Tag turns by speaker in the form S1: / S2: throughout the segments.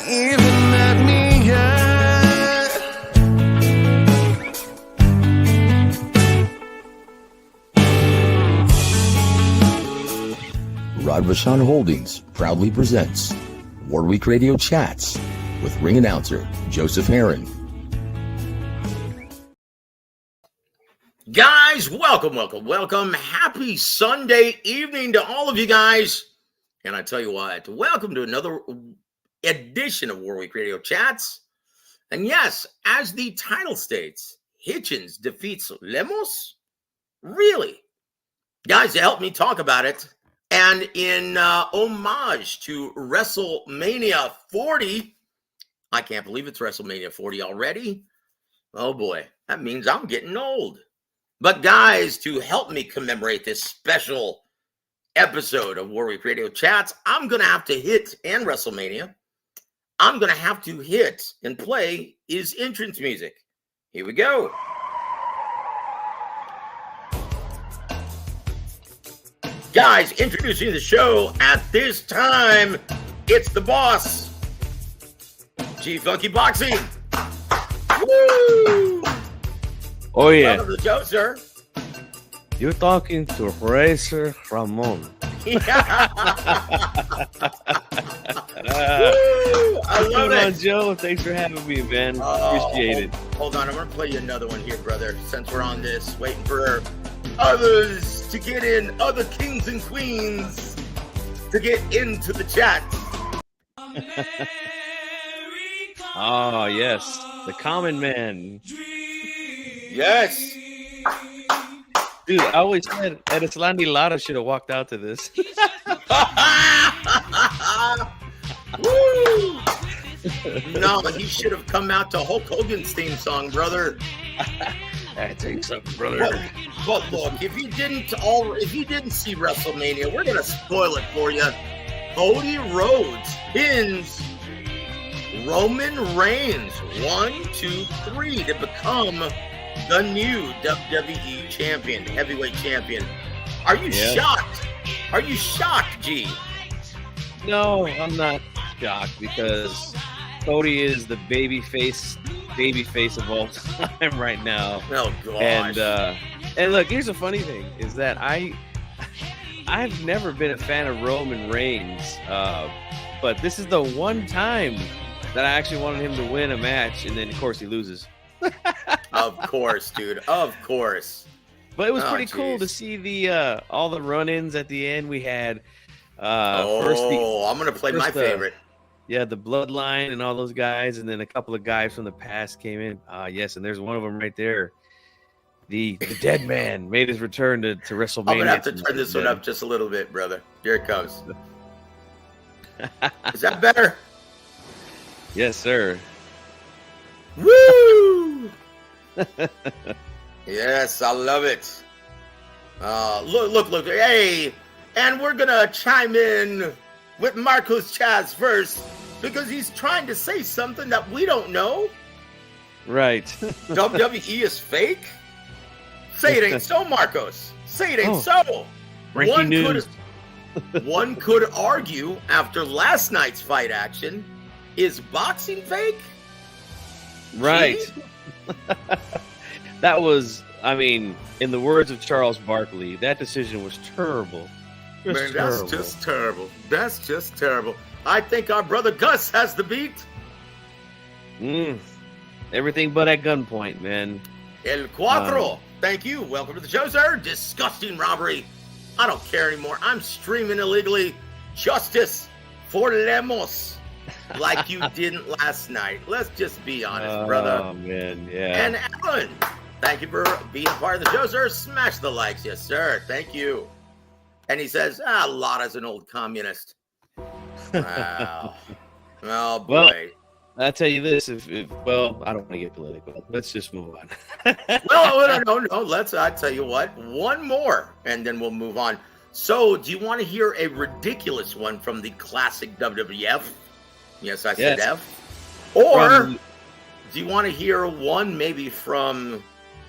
S1: even met me yet.
S2: Rodvashon Holdings proudly presents War Week Radio Chats with ring announcer Joseph Herron.
S3: Guys, welcome. Happy Sunday evening to all of you guys. And I tell you what, welcome to another edition of War Week Radio Chats. And yes, as the title states, Hitchens defeats Lemos? Really? Guys, to help me talk about it, and in homage to WrestleMania 40, I can't believe it's WrestleMania 40 already. Oh boy, that means I'm getting old. But guys, to help me commemorate this special episode of War Week Radio Chats, I'm going to have to hit, and WrestleMania, I'm going to have to hit and play his entrance music. Here we go. Guys, introducing the show at this time, it's the boss, G Funky Boxing. Woo!
S4: Oh, yeah.
S3: Welcome to the show, sir.
S4: You're talking to Razor Ramon.
S3: Woo! I love
S4: What's going on,
S3: it.
S4: Joe? Thanks for having me, man. Appreciate it.
S3: Hold on, I'm going to play you another one here, brother, since we're on this, waiting for others to get in, other kings and queens to get into the chat.
S4: Oh, yes. The common man.
S3: Yes.
S4: Dude, I always said Edislandi Lara should have walked out to this.
S3: Woo! No, he should have come out to Hulk Hogan's theme song, brother.
S4: I think something, brother.
S3: But look, if you didn't see WrestleMania, we're gonna spoil it for you. Cody Rhodes pins Roman Reigns 1, 2, 3 to become the new WWE champion, heavyweight champion. Are you shocked? Are you shocked, G?
S4: No, I'm not shocked because Cody is the baby face of all time right now.
S3: Oh gosh.
S4: And look, here's the funny thing is that I've never been a fan of Roman Reigns, but this is the one time that I actually wanted him to win a match, and then of course he loses.
S3: Of course, dude. Of course.
S4: But it was pretty cool to see the all the run-ins at the end. We had I'm gonna play my favorite. Yeah, the Bloodline and all those guys, and then a couple of guys from the past came in. Yes, and there's one of them right there. The dead man made his return to WrestleMania.
S3: I'm gonna have to turn this one up just a little bit, brother. Here it comes. Is that better?
S4: Yes, sir.
S3: Woo! Yes, I love it. Look. Hey, and we're going to chime in with Marcos Chaz first because he's trying to say something that we don't know.
S4: Right.
S3: WWE is fake? Say it ain't so, Marcos. Say it ain't so.
S4: Breaking news.
S3: One could argue after last night's fight action, is boxing fake?
S4: Right. That was, I mean, in the words of Charles Barkley, that decision was terrible.
S3: Man, that's just terrible. That's just terrible. I think our brother Gus has the beat.
S4: Everything but at gunpoint, man.
S3: El Cuatro. Thank you. Welcome to the show, sir. Disgusting robbery. I don't care anymore. I'm streaming illegally. Justice for Lemos. Like you didn't last night. Let's just be honest, brother.
S4: Oh, man, yeah.
S3: And Alan, thank you for being a part of the show, sir. Smash the likes. Yes, sir. Thank you. And he says, Lotta's an old communist. Wow. Oh, boy.
S4: Well, I'll tell you this. If I don't want to get political. Let's just move on.
S3: Well, no. I'll tell you what. One more, and then we'll move on. So, do you want to hear a ridiculous one from the classic WWF? Yes, I said F. Or do you want to hear one maybe from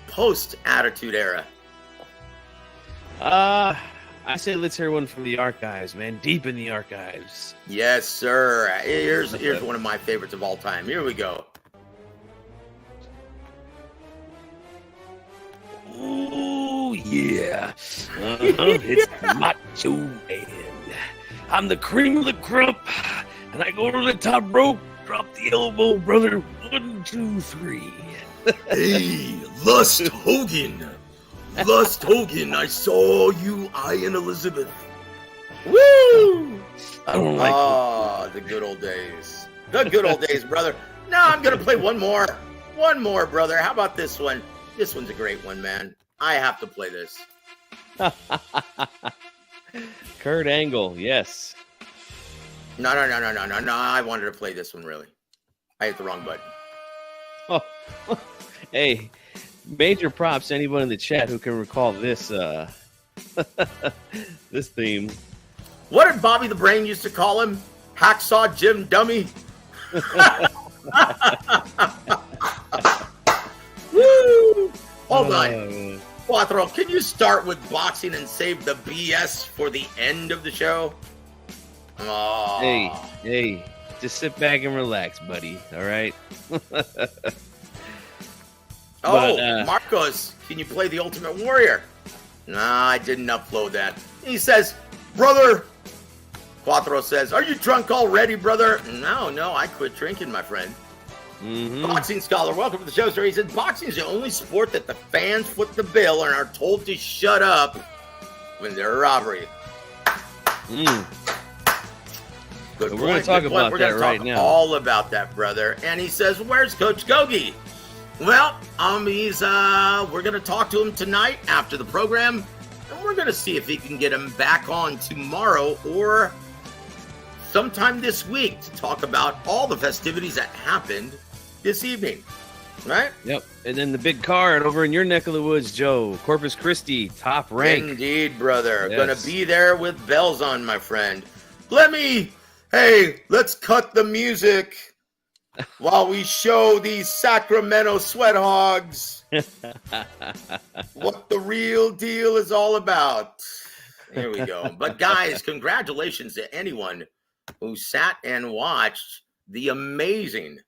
S3: post-Attitude Era?
S4: I say let's hear one from the archives, man. Deep in the archives.
S3: Yes, sir. Here's one of my favorites of all time. Here we go.
S4: Oh, yeah. It's Macho Man. I'm the cream of the crop, and I go to the top rope, drop the elbow, brother. 1, 2, 3.
S3: Hey, Lust Hogan. Lust Hogan, I saw you eyeing Elizabeth. Woo!
S4: I don't like
S3: the good old days. The good old days, brother. Now I'm going to play one more. One more, brother. How about this one? This one's a great one, man. I have to play this.
S4: Kurt Angle, yes.
S3: No. I wanted to play this one, really. I hit the wrong button.
S4: Oh, hey, major props to anyone in the chat who can recall this this theme.
S3: What did Bobby the Brain used to call him? Hacksaw Jim Dummy? Woo! Hold on. Quattro, can you start with boxing and save the BS for the end of the show? Oh.
S4: Hey, just sit back and relax, buddy. All right?
S3: Marcos, can you play the Ultimate Warrior? Nah, I didn't upload that. He says, brother. Quattro says, are you drunk already, brother? No, I quit drinking, my friend.
S4: Mm-hmm.
S3: Boxing Scholar, welcome to the show, sir. He said, boxing is the only sport that the fans foot the bill and are told to shut up when they're a robbery. Good
S4: We're going to talk about that right now.
S3: All about that, brother. And he says, where's Coach Gogi? Well, we're going to talk to him tonight after the program, and we're going to see if he can get him back on tomorrow or sometime this week to talk about all the festivities that happened this evening, right?
S4: Yep. And then the big card over in your neck of the woods, Joe. Corpus Christi, top rank.
S3: Indeed, brother.
S4: Yes.
S3: Gonna be there with bells on, my friend. Let's cut the music while we show these Sacramento sweat hogs what the real deal is all about. Here we go. But guys, congratulations to anyone who sat and watched the amazing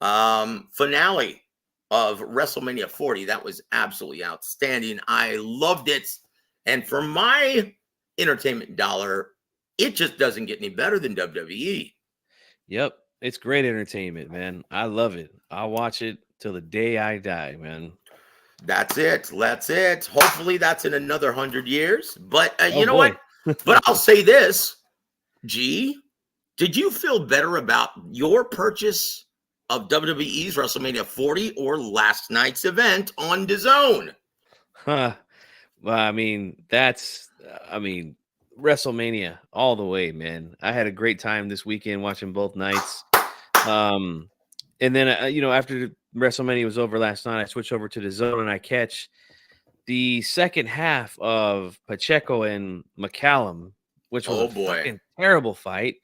S3: finale of WrestleMania 40. That was absolutely outstanding. I loved it. And for my entertainment dollar, it just doesn't get any better than WWE.
S4: Yep. It's great entertainment, man. I love it. I'll watch it till the day I die, man.
S3: That's it. Hopefully that's in another 100 years. But you know what? But I'll say this. G, did you feel better about your purchase of WWE's WrestleMania 40 or last night's event on DAZN?
S4: Well, WrestleMania all the way, man. I had a great time this weekend watching both nights. And then, after WrestleMania was over last night, I switched over to DAZN and I catch the second half of Pacheco and McCallum, which was a fucking terrible fight.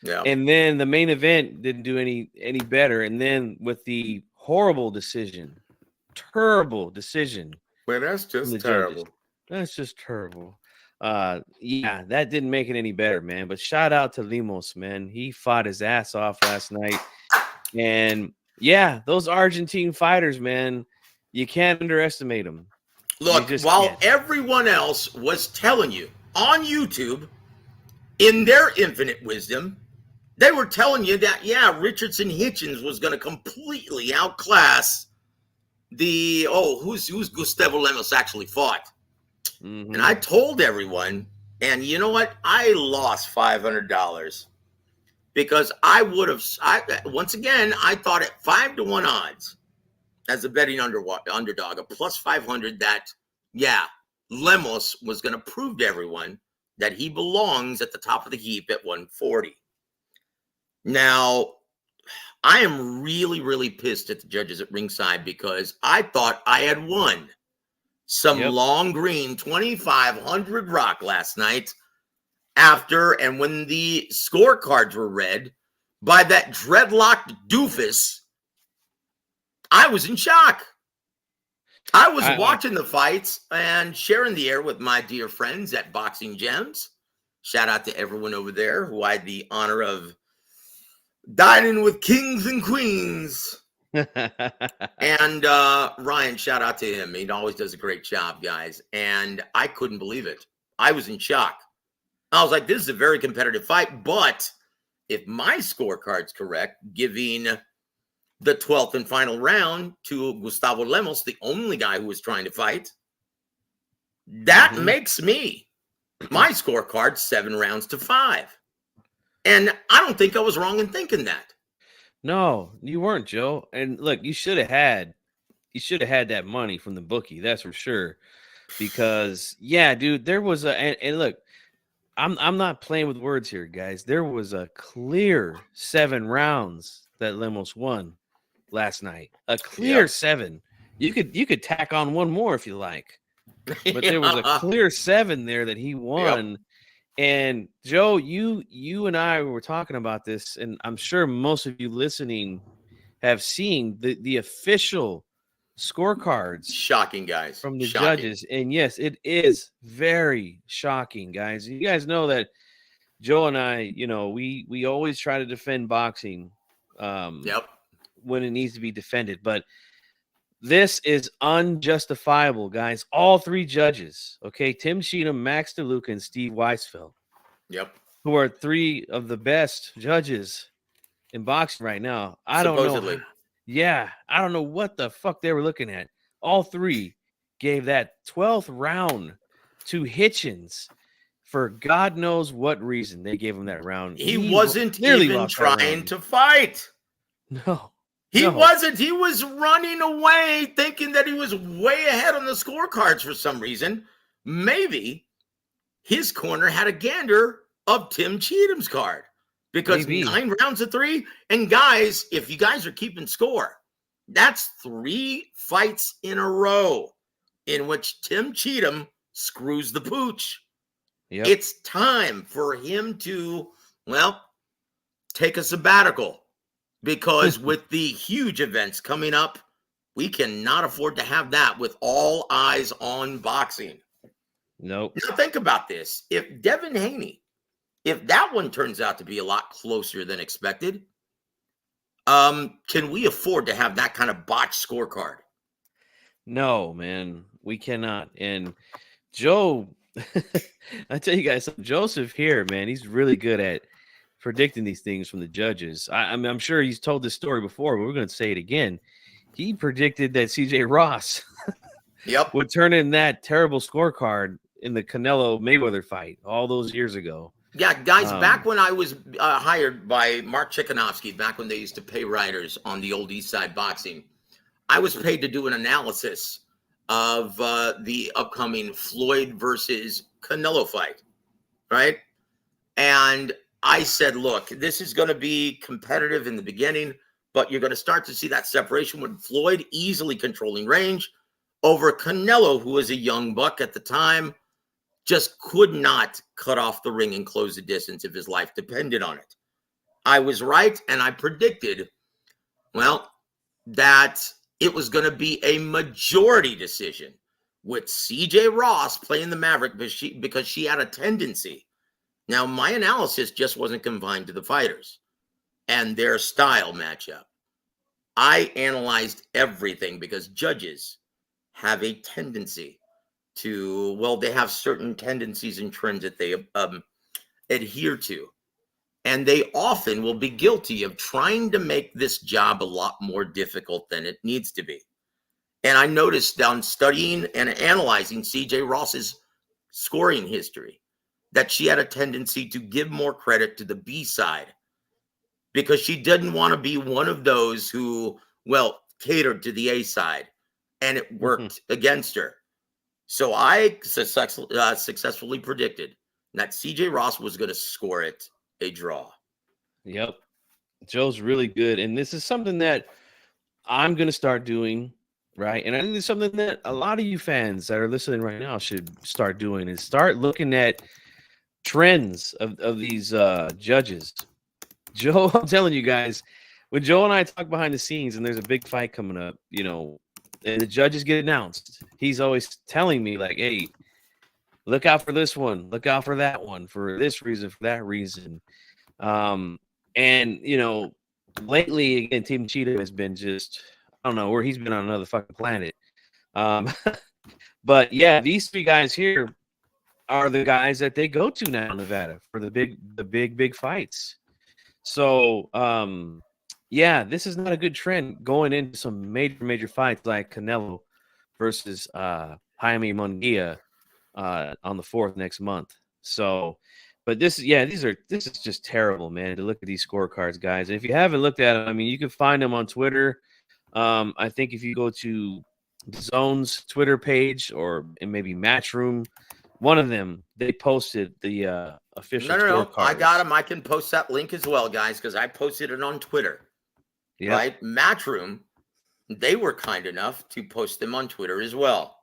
S4: Yeah. And then the main event didn't do any better. And then with the terrible decision.
S3: Well, that's just terrible.
S4: Judges. That's just terrible. That didn't make it any better, man. But shout out to Lemos, man. He fought his ass off last night. And those Argentine fighters, man, you can't underestimate them.
S3: Look, while everyone else was telling you on YouTube, in their infinite wisdom, they were telling you that, Richardson Hitchins was going to completely outclass who's Gustavo Lemos actually fought. Mm-hmm. And I told everyone, and you know what? I lost $500 because I thought at 5-1 odds as a betting underdog, a plus 500 that, Lemos was going to prove to everyone that he belongs at the top of the heap at 140. Now, I am really, really pissed at the judges at ringside because I thought I had won some long green 2,500 rock last night and when the scorecards were read by that dreadlocked doofus, I was in shock. I was watching the fights and sharing the air with my dear friends at Boxing Gems. Shout out to everyone over there who I had the honor of dining with kings and queens. And Ryan, shout out to him. He always does a great job, guys. And I couldn't believe it. I was in shock. I was like, this is a very competitive fight. But if my scorecard's correct, giving the 12th and final round to Gustavo Lemos, the only guy who was trying to fight, that makes my scorecard 7 rounds to 5. And I don't think I was wrong in thinking that.
S4: No, you weren't, Joe. And look, you should have had that money from the bookie, that's for sure. Because yeah, dude, there was and look, I'm not playing with words here, guys. There was a clear 7 rounds that Lemos won last night. A clear 7. You could tack on one more if you like. But there was a clear 7 there that he won. Yep. And Joe, you and I were talking about this, and I'm sure most of you listening have seen the official scorecards.
S3: Shocking, guys.
S4: From the judges. And yes, it is very shocking, guys. You guys know that Joe and I, we always try to defend boxing when it needs to be defended. But this is unjustifiable, guys. All 3 judges, okay? Tim Cheatham, Max DeLuca, and Steve Weisfeld.
S3: Yep.
S4: Who are 3 of the best judges in boxing right now. I don't know. Yeah, I don't know what the fuck they were looking at. All 3 gave that 12th round to Hitchens for God knows what reason they gave him that round.
S3: He wasn't even trying to fight.
S4: No.
S3: He wasn't. He was running away thinking that he was way ahead on the scorecards for some reason. Maybe his corner had a gander of Tim Cheatham's card because 9 rounds to 3. And guys, if you guys are keeping score, that's 3 fights in a row in which Tim Cheatham screws the pooch. Yep. It's time for him to, take a sabbatical. Because with the huge events coming up, we cannot afford to have that with all eyes on boxing.
S4: Nope.
S3: Now think about this. If Devin Haney, if that one turns out to be a lot closer than expected, can we afford to have that kind of botched scorecard?
S4: No, man, we cannot. And Joe, I tell you guys, Joseph here, man, he's really good at predicting these things from the judges. I'm sure he's told this story before, but we're going to say it again. He predicted that CJ Ross would turn in that terrible scorecard in the Canelo Mayweather fight all those years ago.
S3: Yeah, guys, back when I was hired by Mark Chikanovsky, back when they used to pay writers on the old East Side Boxing, I was paid to do an analysis of the upcoming Floyd versus Canelo fight, right? And I said, look, this is going to be competitive in the beginning, but you're going to start to see that separation with Floyd easily controlling range over Canelo, who was a young buck at the time, just could not cut off the ring and close the distance if his life depended on it. I was right, and I predicted, that it was going to be a majority decision with CJ Ross playing the Maverick because she had a tendency. Now, my analysis just wasn't confined to the fighters and their style matchup. I analyzed everything because judges have a tendency to, they have certain tendencies and trends that they adhere to. And they often will be guilty of trying to make this job a lot more difficult than it needs to be. And I noticed down studying and analyzing CJ Ross's scoring history, that she had a tendency to give more credit to the B side because she didn't want to be one of those who, catered to the A side, and it worked against her. So I successfully predicted that CJ Ross was going to score it a draw.
S4: Yep. Joe's really good. And this is something that I'm going to start doing, right? And I think it's something that a lot of you fans that are listening right now should start doing, is start looking at trends of these judges. Joe, I'm telling you guys, when Joe and I talk behind the scenes and there's a big fight coming up, and the judges get announced, he's always telling me like, "Hey, look out for this one, look out for that one, for this reason, for that reason." And you know, lately again, Team Cheetah has been just, I don't know, where he's been on another fucking planet. But yeah, these three guys here are the guys that they go to now in Nevada for the big fights. So yeah, this is not a good trend going into some major fights like Canelo versus Jaime Munguia on the 4th next month. So, but this is just terrible, man, to look at these scorecards, guys. And if you haven't looked at them, I mean, you can find them on Twitter. I think if you go to the Zone's Twitter page or maybe Matchroom, one of them, they posted the official scorecards.
S3: I got them. I can post that link as well, guys, because I posted it on Twitter. Yep. Right? Matchroom, they were kind enough to post them on Twitter as well.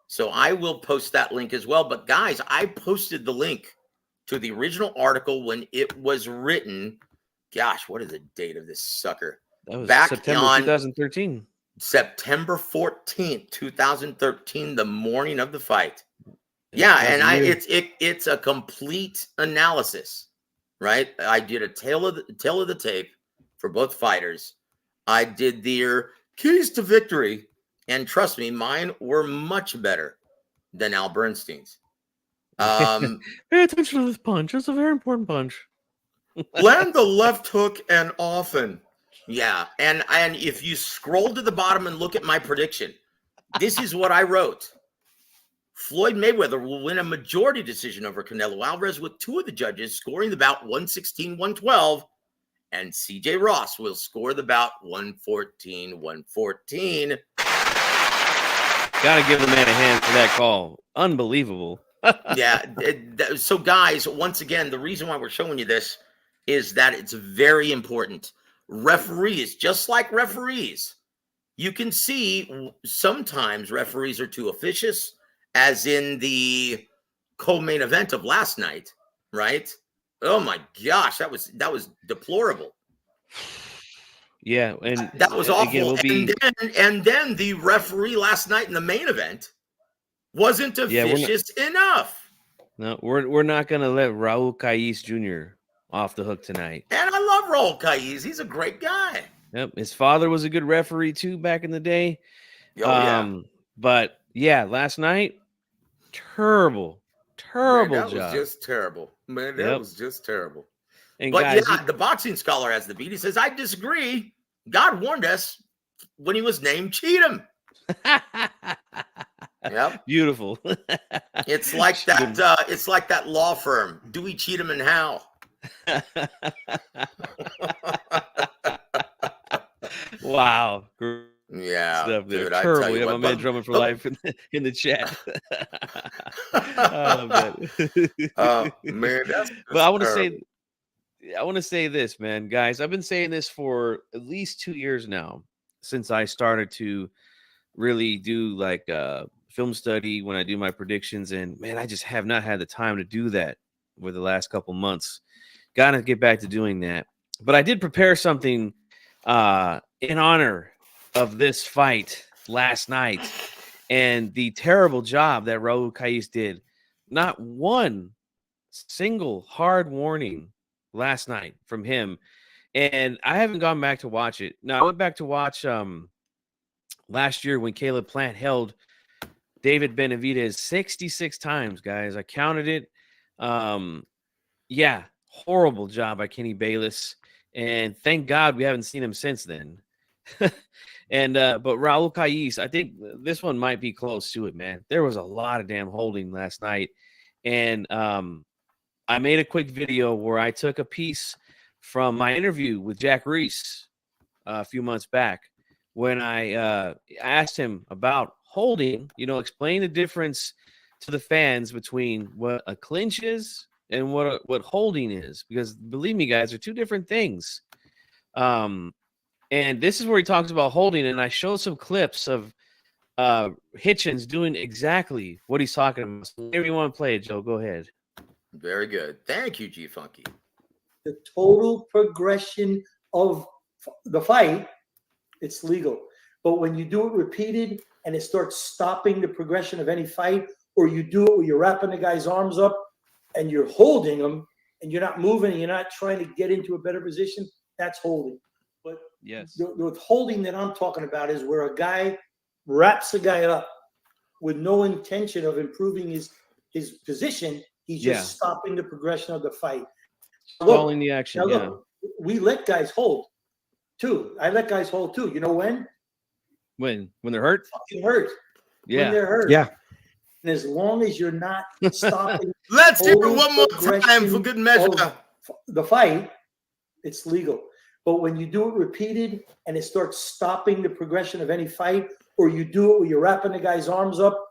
S3: So I will post that link as well. But guys, I posted the link to the original article when it was written. Gosh, what is the date of this sucker?
S4: That was back September 2013.
S3: September 14th, 2013, the morning of the fight. Yeah, and it's a complete analysis, right? I did a tail of the tape for both fighters. I did their keys to victory, and trust me, mine were much better than Al Bernstein's.
S4: Pay attention to this punch. It's a very important punch.
S3: Land the left hook and often. Yeah, and if you scroll to the bottom and look at my prediction, this is what I wrote. Floyd Mayweather will win a majority decision over Canelo Alvarez, with two of the judges scoring the bout 116-112, and CJ Ross will score the bout 114-114.
S4: Gotta give the man a hand for that call. Unbelievable.
S3: Yeah. So, guys, once again, the reason why we're showing you this is that it's very important. Referees, just like referees, you can see sometimes referees are too officious, as in the co-main event of last night, right? Oh my gosh, that was deplorable.
S4: Yeah, and
S3: that was awful. Again, and then the referee last night in the main event wasn't officious enough.
S4: No, we're not gonna let Raul Caiz Jr. off the hook tonight.
S3: And I love Raul Caiz. He's a great guy.
S4: Yep, his father was a good referee too back in the day.
S3: Yeah.
S4: But yeah, last night, terrible
S3: Man,
S4: job.
S3: That was just terrible. Man, that was just terrible.
S4: And
S3: but
S4: guys,
S3: yeah, the boxing scholar has the beat. He says, I disagree. God warned us when he was named Cheatham. Yep.
S4: Beautiful.
S3: It's like that. It's like that law firm, Dewey, Cheatham, and Howe.
S4: Wow.
S3: Yeah,
S4: stuff there.
S3: Dude,
S4: terrible. Yeah, my man drumming for life in the chat.
S3: Man, that's
S4: but I want to say this, man, guys. I've been saying this for at least 2 years now, since I started to really do like film study when I do my predictions, and man, I just have not had the time to do that over the last couple months. Got to get back to doing that. But I did prepare something in honor of this fight last night and the terrible job that Raul Caiz did. Not one single hard warning last night from him. And I haven't gone back to watch it. Now, I went back to watch last year when Caleb Plant held David Benavidez 66 times, guys. I counted it. Yeah, horrible job by Kenny Bayless. And thank God we haven't seen him since then. And but Raul Caiz, I think this one might be close to it, man. There was a lot of damn holding last night. And I made a quick video where I took a piece from my interview with Jack Reese a few months back when I asked him about holding, explain the difference to the fans between what a clinch is and what holding is, because believe me, guys, they're two different things. And this is where he talks about holding, and I showed some clips of Hitchens doing exactly what he's talking about. So whenever you want to play it, Joe, go ahead.
S3: Very good. Thank you, G Funky.
S5: The total progression of the fight, it's legal. But when you do it repeated and it starts stopping the progression of any fight, or you do it where you're wrapping the guy's arms up and you're holding him and you're not moving and you're not trying to get into a better position, that's holding. But
S4: yes,
S5: the holding that I'm talking about is where a guy wraps a guy up with no intention of improving his position. He's just stopping the progression of the fight.
S4: Stalling the action.
S5: Look, we let guys hold too. I let guys hold too. You know when?
S4: When they're hurt?
S5: Fucking hurt.
S4: Yeah.
S5: When they're hurt.
S6: Yeah.
S5: And as long as you're not stopping,
S3: Let's do it one more time for good measure.
S5: The fight, it's legal. But when you do it repeated and it starts stopping the progression of any fight, or you do it where you're wrapping the guy's arms up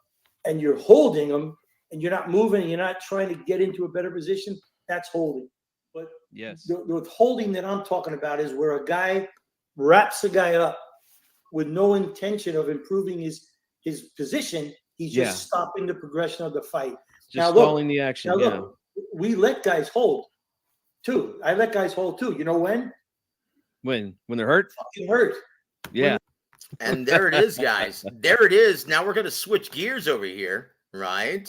S5: and you're holding him and you're not moving and you're not trying to get into a better position, that's holding. But the holding that I'm talking about is where a guy wraps a guy up with no intention of improving his position. He's just stopping the progression of the fight.
S4: Just stalling the action.
S5: We let guys hold too. I let guys hold too. You know when?
S4: When they're hurt?
S5: Fucking hurt.
S4: Yeah.
S3: And there it is, guys. There it is. Now we're going to switch gears over here, right?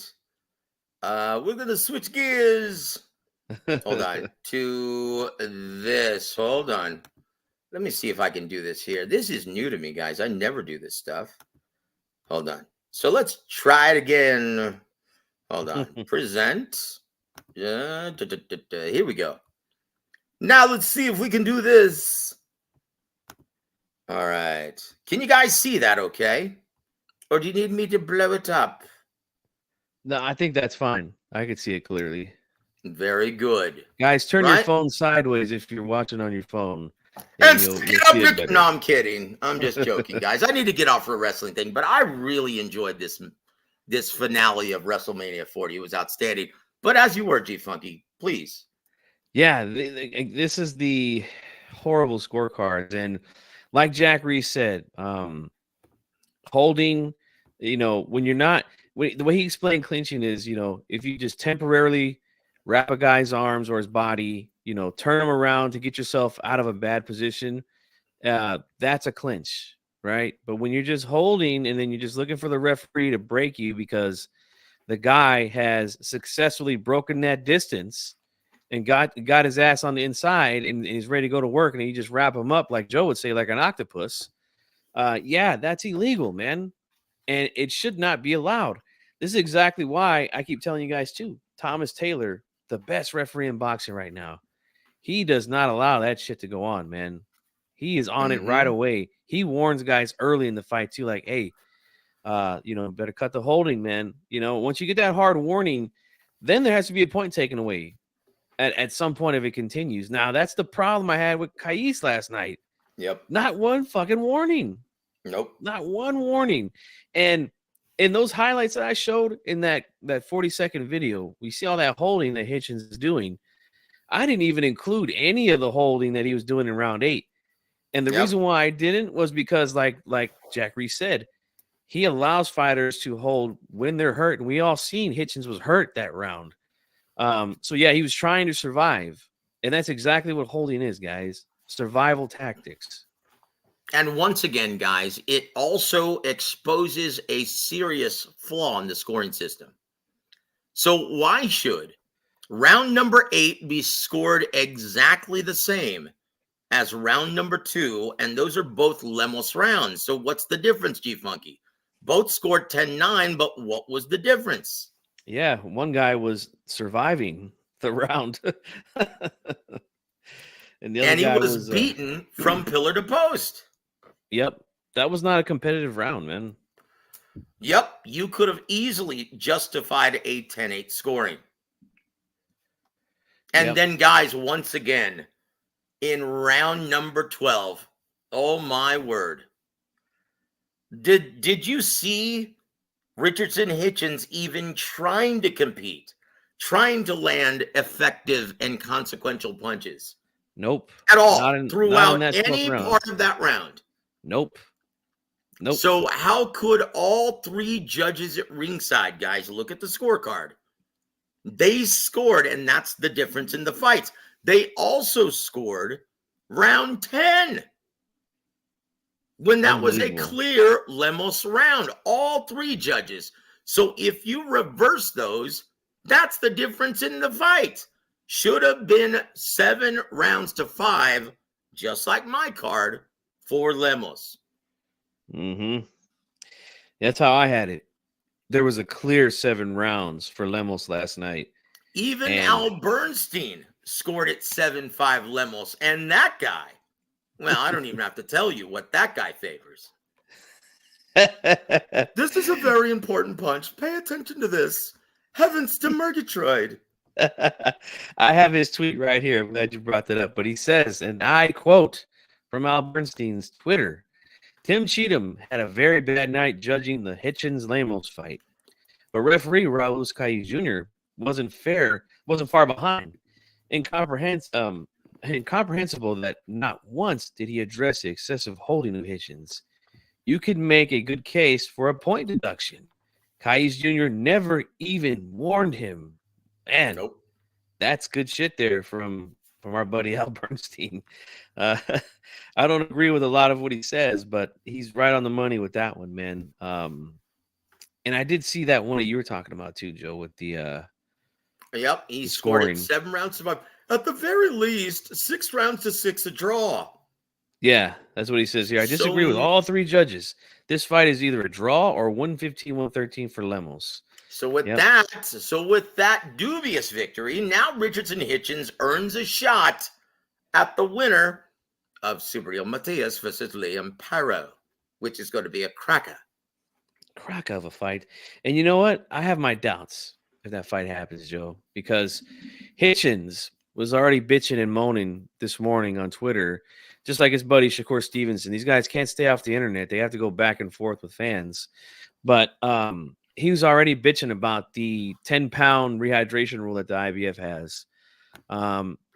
S3: We're going to switch gears. Hold on. To this. Hold on. Let me see if I can do this here. This is new to me, guys. I never do this stuff. Hold on. So let's try it again. Hold on. Present. Here we go. Now let's see if we can do this. All right. Can you guys see that okay? Or do you need me to blow it up?
S4: No, I think that's fine. I can see it clearly.
S3: Very good.
S4: Guys, turn your phone sideways if you're watching on your phone.
S3: And no, I'm kidding. I'm just joking, guys. I need to get off for a wrestling thing, but I really enjoyed this finale of WrestleMania 40. It was outstanding. But as you were, G Funky, please.
S4: Yeah, this is the horrible scorecards, and like Jack Reese said, holding. When you're not. The way he explained clinching is, if you just temporarily wrap a guy's arms or his body, turn him around to get yourself out of a bad position, that's a clinch, right? But when you're just holding and then you're just looking for the referee to break you because the guy has successfully broken that distance and got his ass on the inside and he's ready to go to work, and you just wrap him up, like Joe would say, like an octopus, that's illegal, man. And it should not be allowed. This is exactly why I keep telling you guys too. Thomas Taylor, the best referee in boxing right now, he does not allow that shit to go on, man. He is on it right away. He warns guys early in the fight too, like, hey, better cut the holding, man. Once you get that hard warning, then there has to be a point taken away at some point if it continues. Now, that's the problem I had with Kais last night.
S3: Yep.
S4: Not one fucking warning.
S3: Nope.
S4: Not one warning. And in those highlights that I showed in that 40-second video, we see all that holding that Hitchens is doing. I didn't even include any of the holding that he was doing in round 8. And the reason why I didn't was because, like Jack Reese said, he allows fighters to hold when they're hurt. And we all seen Hitchens was hurt that round. So, he was trying to survive. And that's exactly what holding is, guys. Survival tactics.
S3: And once again, guys, it also exposes a serious flaw in the scoring system. So why should round number 8 be scored exactly the same as round number 2? And those are both Lemos rounds. So what's the difference, G Funky? Both scored 10-9, but what was the difference?
S4: Yeah, one guy was surviving the round. and the other
S3: he
S4: guy
S3: was beaten from pillar to post.
S4: Yep. That was not a competitive round, man.
S3: Yep. You could have easily justified a 10-8 scoring. And then, guys, once again, in round number 12, oh, my word. Did you see Richardson Hitchins even trying to compete, trying to land effective and consequential punches?
S4: Nope.
S3: At all, throughout any part of that round.
S4: Nope.
S3: So how could all 3 judges at ringside, guys, look at the scorecard? They scored, and that's the difference in the fights. They also scored round 10. when that was a clear Lemos round, all three judges. So if you reverse those, that's the difference in the fight. Should have been 7 rounds to 5, just like my card, for Lemos.
S4: Mm-hmm. That's how I had it. There was a clear 7 rounds for Lemos last night.
S3: Even Al Bernstein scored it 7-5 Lemos. And that guy, well, I don't even have to tell you what that guy favors. This is a very important punch. Pay attention to this. Heavens to Murgatroyd.
S4: I have his tweet right here. I'm glad you brought that up. But he says, and I quote from Al Bernstein's Twitter, Tim Cheatham had a very bad night judging the Hitchens-Lemos fight. But referee Raul Cayes Jr. wasn't far behind. Incomprehensible that not once did he address the excessive holding of Hitchens. You could make a good case for a point deduction. Cayes Jr. never even warned him. And nope. That's good shit there from our buddy Al Bernstein. I don't agree with a lot of what he says, but he's right on the money with that one, man. And I did see that one that you were talking about too, Joe, with the
S3: yep, he scored it 7 rounds to 5. At the very least, 6 rounds to 6, a draw.
S4: Yeah, that's what he says here. I disagree with all 3 judges. This fight is either a draw or 115-113 for Lemos.
S3: So with that dubious victory, now Richardson Hitchens earns a shot at the winner of Subriel Matias versus Liam Paro, which is going to be a cracker
S4: of a fight. And you know what? I have my doubts if that fight happens, Joe, because Hitchens was already bitching and moaning this morning on Twitter, just like his buddy Shakur Stevenson. These guys can't stay off the internet. They have to go back and forth with fans. But he was already bitching about the 10-pound rehydration rule that the IBF has.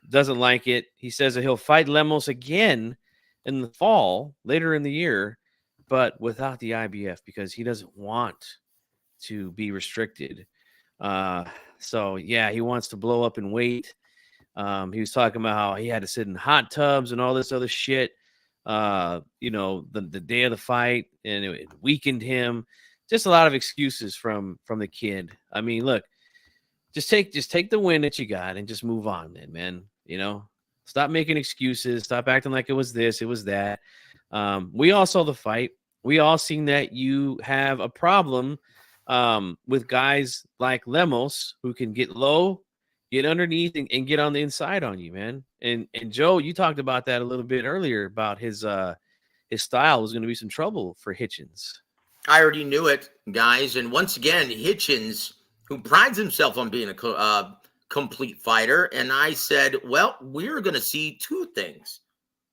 S4: Doesn't like it. He says that he'll fight Lemos again in the fall, later in the year, but without the IBF because he doesn't want to be restricted. So, yeah, he wants to blow up in weight. He was talking about how he had to sit in hot tubs and all this other shit, the day of the fight, and it weakened him. Just a lot of excuses from the kid. I mean, look, just take the win that you got and just move on then, man. Stop making excuses. Stop acting like it was this, it was that. We all saw the fight. We all seen that you have a problem with guys like Lemos who can get low, get underneath, and get on the inside on you, man. And Joe, you talked about that a little bit earlier about his style was going to be some trouble for Hitchens.
S3: I already knew it, guys. And once again, Hitchens, who prides himself on being a complete fighter, and I said, well, we're going to see 2 things.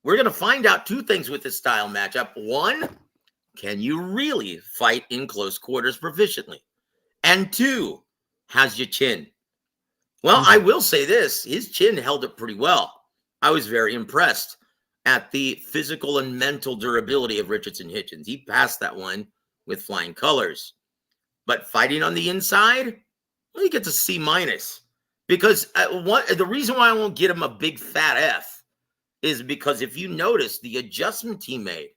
S3: We're going to find out 2 things with this style matchup. 1, can you really fight in close quarters proficiently? And 2, how's your chin? Well, I will say this. His chin held up pretty well. I was very impressed at the physical and mental durability of Richardson Hitchens. He passed that one with flying colors. But fighting on the inside, well, he gets a C-. Because the reason why I won't get him a big fat F is because if you notice the adjustment he made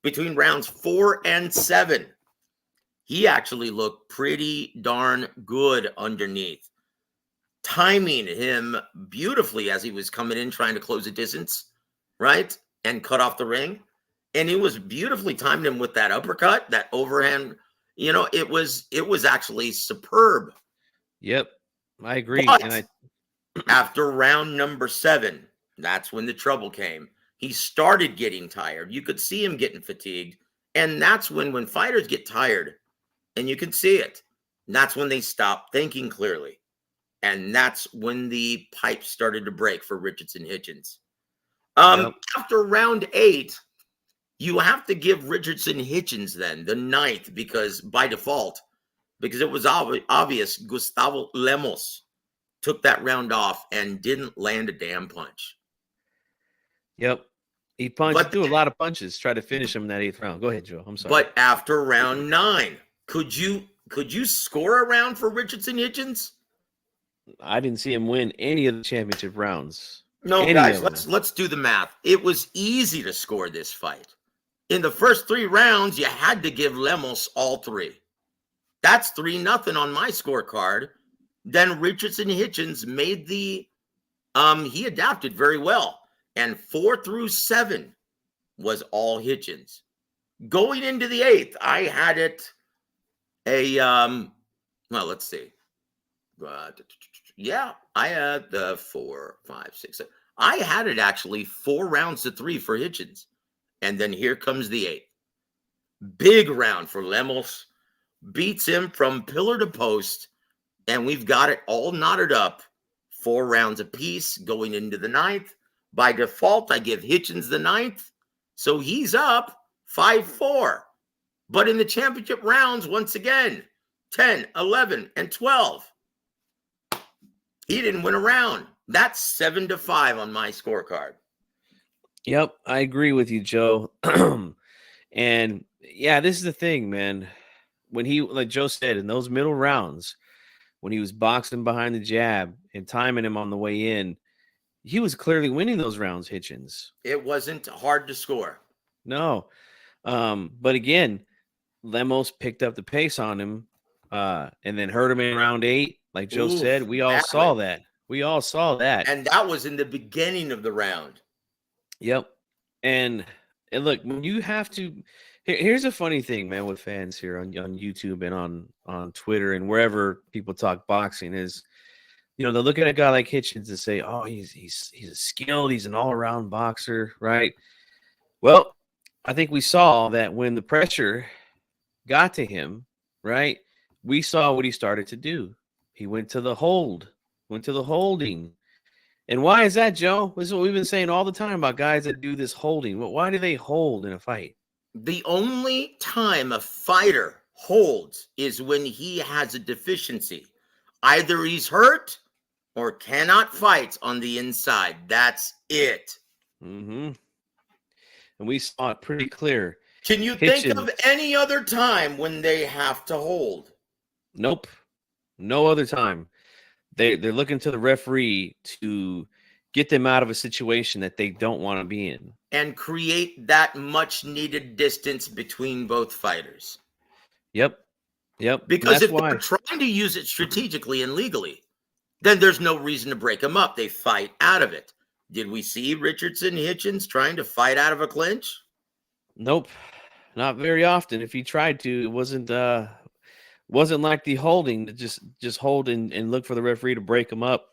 S3: between rounds 4 and 7, he actually looked pretty darn good underneath. Timing him beautifully as he was coming in, trying to close a distance, right? And cut off the ring. And it was beautifully timed him with that uppercut, that overhand. It was actually superb.
S4: Yep, I agree.
S3: But after round number 7, that's when the trouble came. He started getting tired. You could see him getting fatigued. And that's when fighters get tired, and you can see it, that's when they stop thinking clearly. And that's when the pipe started to break for Richardson Hitchens. After round 8, you have to give Richardson Hitchens then the 9th because by default, because it was obvious Gustavo Lemos took that round off and didn't land a damn punch.
S4: Yep. He threw a lot of punches, tried to finish him in that 8th round. Go ahead, Joe. I'm sorry.
S3: But after round 9, could you score a round for Richardson Hitchens?
S4: I didn't see him win any of the championship rounds.
S3: No, guys, let's do the math. It was easy to score this fight. in the first 3 rounds, you had to give Lemos all 3. That's 3-0 on my scorecard. Then Richardson Hitchins made the, he adapted very well. And 4 through 7 was all Hitchens. Going into the 8th, I had it well, let's see. Yeah, I had the 4, 5, 6, 7. I had it actually 4 rounds to 3 for Hitchens. And then here comes the 8th. Big round for Lemos. Beats him from pillar to post. And we've got it all knotted up. 4 rounds apiece going into the 9th. By default, I give Hitchens the 9th. So he's up 5-4. But in the championship rounds, once again, 10, 11, and 12. He didn't win a round. That's 7-5 on my scorecard.
S4: Yep, I agree with you, Joe. And yeah, this is the thing, man. When he, like Joe said, in those middle rounds, when he was boxing behind the jab and timing him on the way in, he was clearly winning those rounds, Hitchens.
S3: It wasn't hard to score.
S4: No. But again, Lemos picked up the pace on him and then hurt him in round 8. Like Joe said, we all saw that. We all saw that.
S3: And that was in the beginning of the round.
S4: Yep. And look, when you have to, here's a funny thing, man, with fans here on YouTube and on Twitter and wherever people talk boxing is, you know, they'll look at a guy like Hitchens and say, oh, he's a skilled, he's an all-around boxer, right? Well, I think we saw that when the pressure got to him, right, we saw what he started to do. He went to the hold, went to the holding. And why is that, Joe? This is what we've been saying all the time about guys that do this holding. Well, why do they hold in a fight?
S3: The only time a fighter holds is when he has a deficiency. Either he's hurt or cannot fight on the inside. That's it.
S4: Mm-hmm. And we saw it pretty clear.
S3: Can you think of any other time when they have to hold?
S4: Nope. No other time. They're looking to the referee to get them out of a situation that they don't want to be in.
S3: And create that much needed distance between both fighters.
S4: Yep.
S3: Because if they're trying to use it strategically and legally, then there's no reason to break them up. They fight out of it. Did we see Richardson Hitchins trying to fight out of a clinch?
S4: Nope. Not very often. If he tried to, it wasn't like the holding to just hold and look for the referee to break him up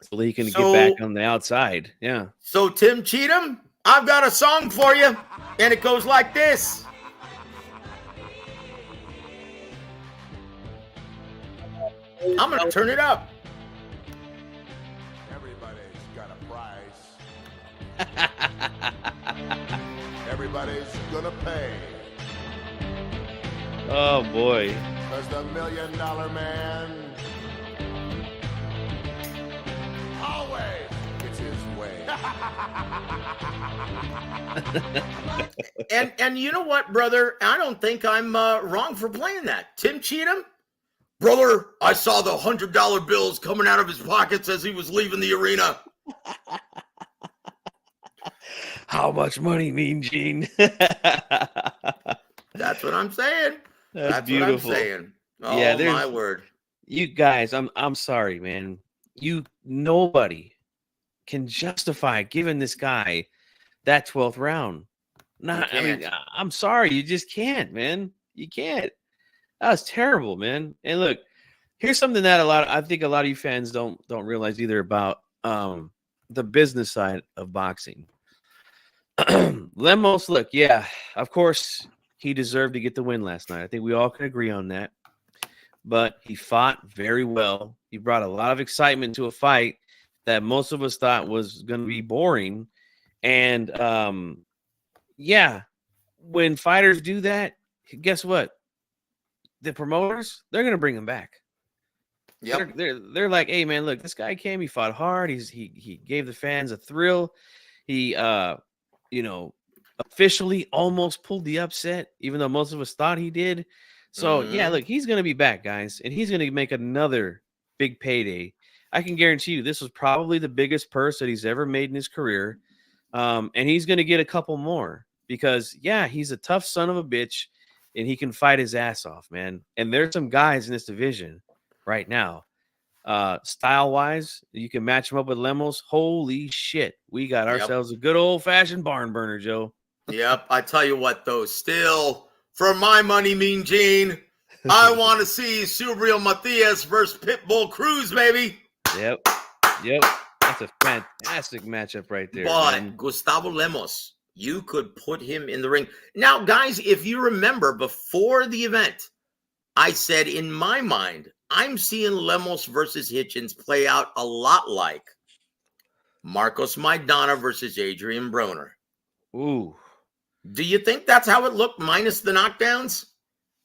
S4: so he can get back on the outside. Yeah.
S3: So Tim Cheatham, I've got a song for you, and it goes like this. I'm going to turn it up.
S1: Everybody's got a price. Everybody's gonna pay.
S4: Oh boy.
S1: Because the $1 Million Man always gets his way.
S3: And you know what, brother? I don't think I'm wrong for playing that. Tim Cheatham, brother, I saw the $100 bills coming out of his pockets as he was leaving the arena.
S4: How much money, Mean Gene?
S3: That's what I'm saying. That's
S4: beautiful.
S3: What I'm saying. Oh,
S4: yeah,
S3: my word.
S4: You guys, I'm sorry, man. Nobody can justify giving this guy that 12th round. I mean, I'm sorry, you just can't, man. You can't. That was terrible, man. And look, here's something that I think a lot of you fans don't realize either about the business side of boxing. Lemos, look, yeah, of course he deserved to get the win last night. I think we all can agree on that. But he fought very well. He brought a lot of excitement to a fight that most of us thought was going to be boring. And yeah, when fighters do that, guess what? The promoters, they're going to bring him back.
S3: Yeah,
S4: they're like, hey man, look, this guy came, he fought hard. He gave the fans a thrill. He officially almost pulled the upset, even though most of us thought he did. So yeah, look, he's going to be back, guys, and he's going to make another big payday. I can guarantee you this was probably the biggest purse that he's ever made in his career. And he's going to get a couple more because yeah, he's a tough son of a bitch and he can fight his ass off, man. And there's some guys in this division right now. Style wise, you can match him up with Lemos. Holy shit, we got ourselves a good old fashioned barn burner, Joe.
S3: Yep. I tell you what, though, still for my money, Mean Gene, I want to see Subriel Matias versus Pitbull Cruz, baby.
S4: Yep. That's a fantastic matchup right there.
S3: But
S4: man.
S3: Gustavo Lemos, you could put him in the ring. Now, guys, if you remember before the event, I said in my mind, I'm seeing Lemos versus Hitchens play out a lot like Marcos Maidana versus Adrian Broner.
S4: Ooh.
S3: Do you think that's how it looked minus the knockdowns?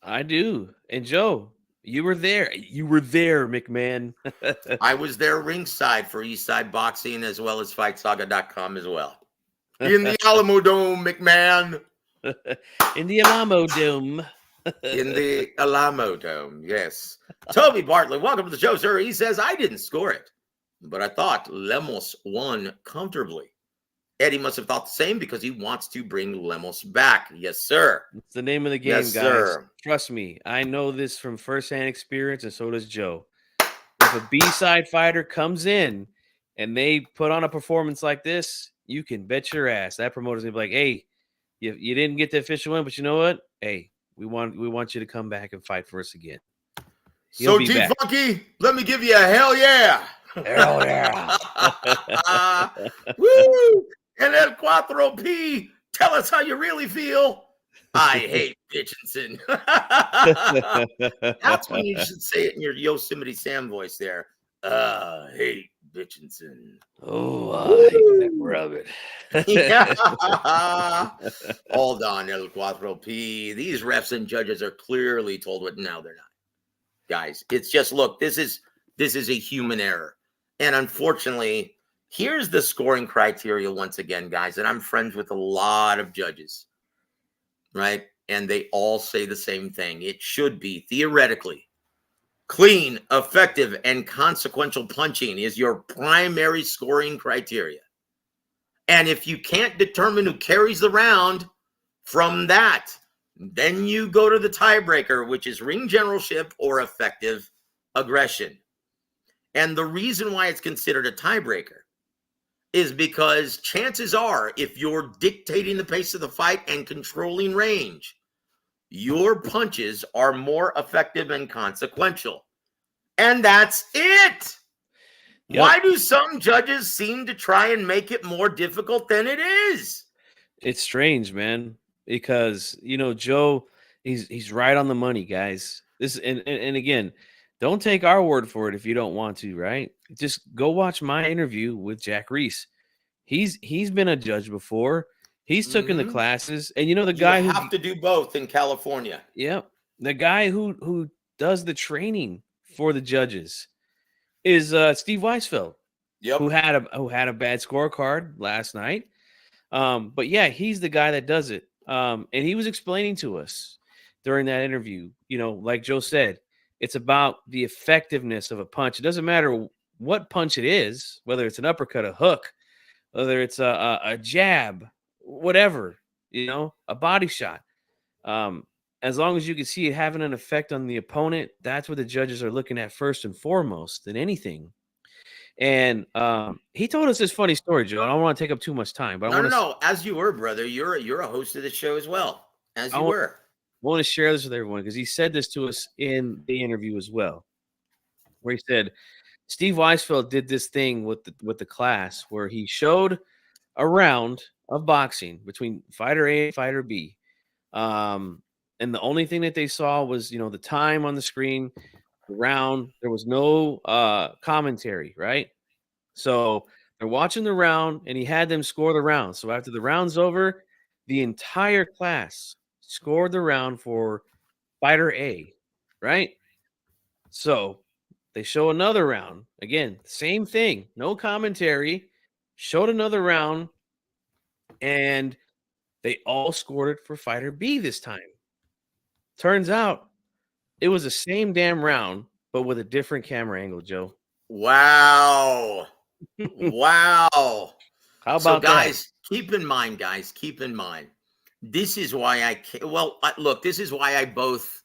S4: I do. And Joe, you were there. You were there, McMahon.
S3: I was there ringside for Eastside Boxing as well as FightSaga.com as well. In the Alamo Dome, McMahon.
S4: In the Alamo Dome.
S3: In the Alamo Dome, yes. Toby Bartlett, welcome to the show, sir. He says, I didn't score it, but I thought Lemos won comfortably. Eddie must have thought the same because he wants to bring Lemos back. Yes, sir.
S4: It's the name of the game,
S3: yes,
S4: guys.
S3: Sir.
S4: Trust me. I know this from firsthand experience, and so does Joe. If a B-side fighter comes in and they put on a performance like this, you can bet your ass that promoter's going to be like, hey, you didn't get the official win, but you know what? Hey, we want you to come back and fight for us again.
S3: So, T-Funky, let me give you a hell yeah.
S4: Hell yeah.
S3: Woo! And El Cuatro P, tell us how you really feel. I hate Richardson. That's when you should say it in your Yosemite Sam voice there. Hate Richardson.
S4: Oh, I hate that rabbit.
S3: Yeah. Hold on, El Cuatro P. These refs and judges are clearly told what. No, they're not. Guys, it's just, look, this is a human error. And unfortunately, here's the scoring criteria once again, guys. And I'm friends with a lot of judges, right? And they all say the same thing. It should be, theoretically, clean, effective, and consequential punching is your primary scoring criteria. And if you can't determine who carries the round from that, then you go to the tiebreaker, which is ring generalship or effective aggression. And the reason why it's considered a tiebreaker is because chances are, if you're dictating the pace of the fight and controlling range, your punches are more effective and consequential. And that's it. Yep. Why do some judges seem to try and make it more difficult than it is?
S4: It's strange, man, because, you know, Joe, he's right on the money, guys. This and again, don't take our word for it if you don't want to, right? Just go watch my interview with Jack Reese. He's been a judge before. He's taken the classes, and you know the guy
S3: who have to do both in California.
S4: Yep, the guy who does the training for the judges is Steve Weisfeld.
S3: Yep,
S4: who had a bad scorecard last night. But yeah, he's the guy that does it. And he was explaining to us during that interview, you know, like Joe said, it's about the effectiveness of a punch. It doesn't matter what punch it is, whether it's an uppercut, a hook, whether it's a jab, whatever, you know, a body shot. As long as you can see it having an effect on the opponent, that's what the judges are looking at first and foremost than anything. And he told us this funny story, Joe. I don't want to take up too much time, but
S3: no. As you were, brother, you're a host of the show as well. As you were.
S4: I want to share this with everyone because he said this to us in the interview as well, where he said Steve Weisfeld did this thing with the class where he showed a round of boxing between fighter A and fighter B, and the only thing that they saw was, you know, the time on the screen, the round. There was no commentary, right? So they're watching the round, and he had them score the round. So after the round's over, the entire class scored the round for fighter A, right? So they show another round. Again, same thing. No commentary. Showed another round, and they all scored it for fighter B this time. Turns out it was the same damn round, but with a different camera angle, Joe.
S3: Wow. Wow.
S4: How about
S3: guys, that? Keep in mind, this is why I can't. Well, look, this is why I both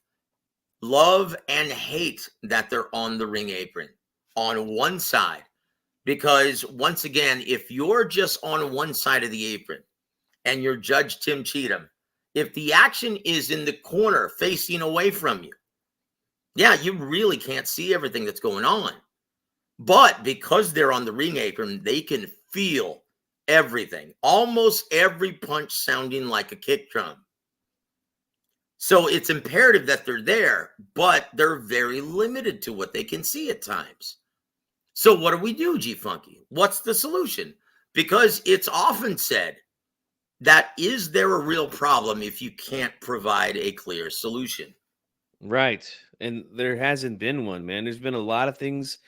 S3: love and hate that they're on the ring apron on one side. Because once again, if you're just on one side of the apron and you're Judge Tim Cheatham, if the action is in the corner facing away from you, yeah, you really can't see everything that's going on. But because they're on the ring apron, they can feel everything, almost every punch sounding like a kick drum. So it's imperative that they're there, but they're very limited to what they can see at times. So what do we do, G-Funky? What's the solution? Because it's often said that is there a real problem if you can't provide a clear solution?
S4: Right. And there hasn't been one, man. There's been a lot of things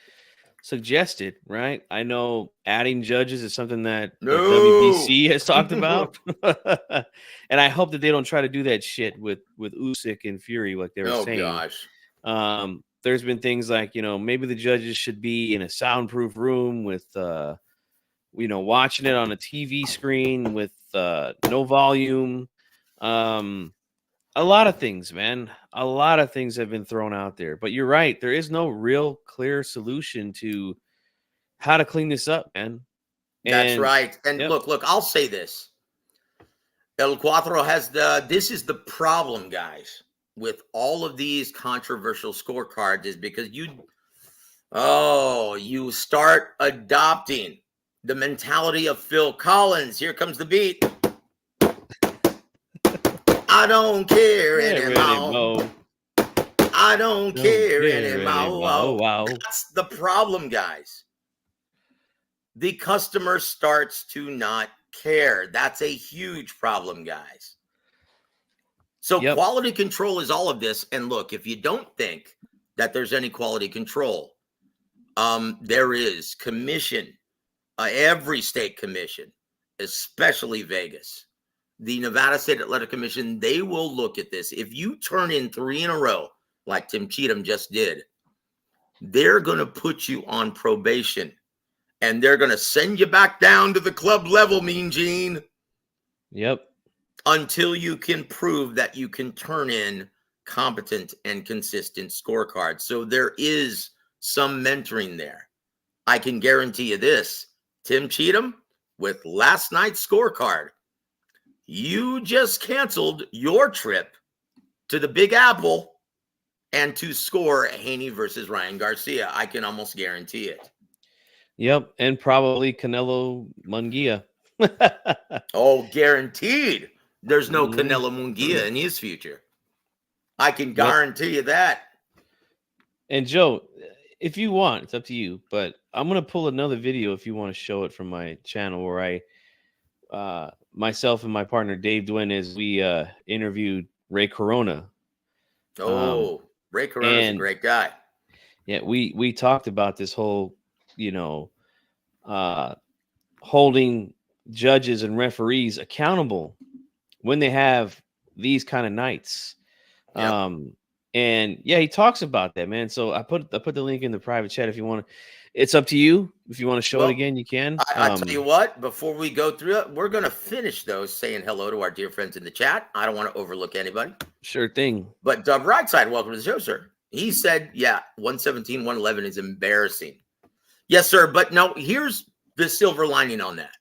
S4: suggested, right? I know adding judges is something that the WBC has talked about. And I hope that they don't try to do that shit with Usyk and Fury like they were saying.
S3: Gosh.
S4: There's been things like, maybe the judges should be in a soundproof room with watching it on a TV screen with no volume. A lot of things, man. A lot of things have been thrown out there. But you're right. There is no real clear solution to how to clean this up, man.
S3: That's right. And look, I'll say this. El Cuatro has this is the problem, guys, with all of these controversial scorecards is because you start adopting the mentality of Phil Collins. Here comes the beat. I don't care anymore. I don't care anymore.
S4: Wow.
S3: That's the problem, guys. The customer starts to not care. That's a huge problem, guys. So quality control is all of this. And look, if you don't think that there's any quality control, there is commission, every state commission, especially Vegas. The Nevada State Athletic Commission, they will look at this. If you turn in 3 in a row, like Tim Cheatham just did, they're going to put you on probation. And they're going to send you back down to the club level, Mean Gene.
S4: Yep.
S3: Until you can prove that you can turn in competent and consistent scorecards. So there is some mentoring there. I can guarantee you this. Tim Cheatham, with last night's scorecard, you just canceled your trip to the Big Apple and to score Haney versus Ryan Garcia. I can almost guarantee it.
S4: Yep, and probably Canelo Munguia.
S3: Oh, guaranteed. There's no Canelo Munguia in his future. I can guarantee you that.
S4: And Joe, if you want, it's up to you, but I'm going to pull another video if you want to show it from my channel where I myself and my partner Dave Duenes, we interviewed Ray Corona.
S3: Ray Corona's a great guy.
S4: Yeah, we talked about this whole, holding judges and referees accountable when they have these kind of nights.
S3: Yep.
S4: And yeah, he talks about that, man. So I put the link in the private chat if you want to. It's up to you. If you want to show it again, you can.
S3: I tell you what, before we go through it, we're going to finish those saying hello to our dear friends in the chat. I don't want to overlook anybody.
S4: Sure thing.
S3: But Dub Rightside, welcome to the show, sir. He said, 117, 111 is embarrassing. Yes, sir. But no, here's the silver lining on that.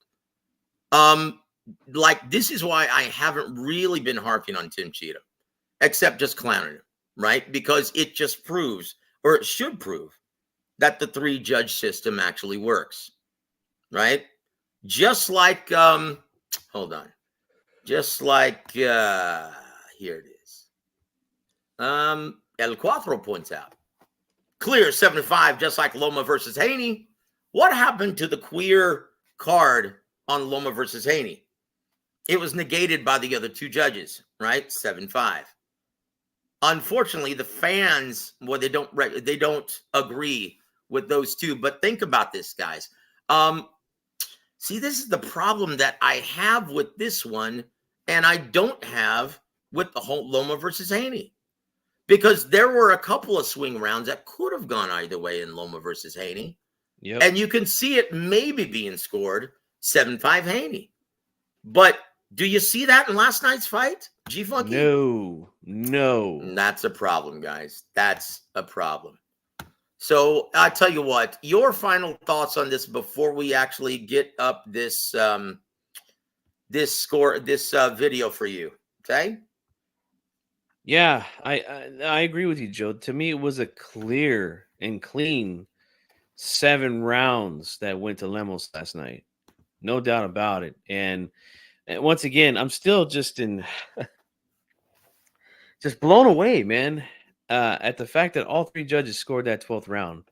S3: This is why I haven't really been harping on Tim Cheatham, except just clowning him, right? Because it just proves, or it should prove, that the 3-judge system actually works, right? Just like, hold on. Just like, here it is. El Cuatro points out, clear 75, just like Loma versus Haney. What happened to the queer card on Loma versus Haney? It was negated by the other 2 judges, right? 7-5. Unfortunately, the fans, they don't agree with those 2. But think about this, guys. See, this is the problem that I have with this one, and I don't have with the whole Loma versus Haney. Because there were a couple of swing rounds that could have gone either way in Loma versus Haney. Yep. And you can see it maybe being scored 7-5 Haney. But Do you see that in last night's fight, G-Funky?
S4: No.
S3: That's a problem, guys. That's a problem. So I tell you what, your final thoughts on this before we actually get up this this video for you, okay?
S4: Yeah, I agree with you, Joe. To me, it was a clear and clean 7 rounds that went to Lemos last night. No doubt about it. And once again, I'm still just blown away, man, at the fact that all 3 judges scored that 12th round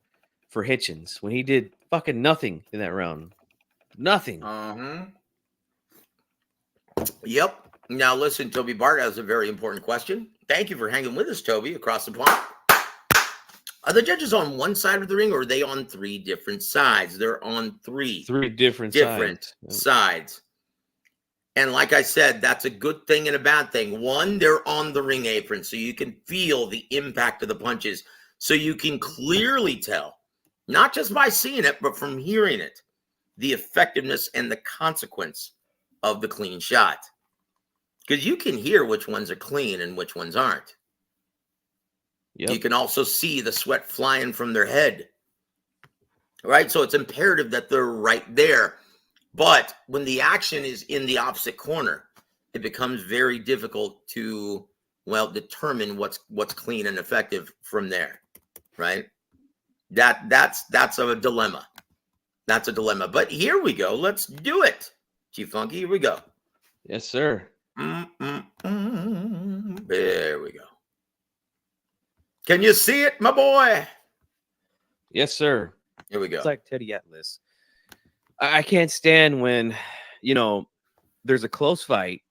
S4: for Hitchens when he did fucking nothing in that round. Nothing.
S3: Yep. Now listen, Toby Bart has a very important question. Thank you for hanging with us, Toby, across the pond. Are the judges on one side of the ring, or are they on 3 different sides? They're on 3
S4: different
S3: sides. And like I said, that's a good thing and a bad thing. One, they're on the ring apron, so you can feel the impact of the punches. So you can clearly tell, not just by seeing it, but from hearing it, the effectiveness and the consequence of the clean shot. Because you can hear which ones are clean and which ones aren't. Yep. You can also see the sweat flying from their head. Right? So it's imperative that they're right there. But when the action is in the opposite corner, it becomes very difficult to, well, determine what's clean and effective from there. Right? That's a dilemma. That's a dilemma. But here we go. Let's do it. G-Funky, here we go.
S4: Yes, sir.
S3: There we go. Can you see it, my boy?
S4: Yes, sir.
S3: Here we go.
S4: It's like Teddy Atlas. I can't stand when, there's a close fight,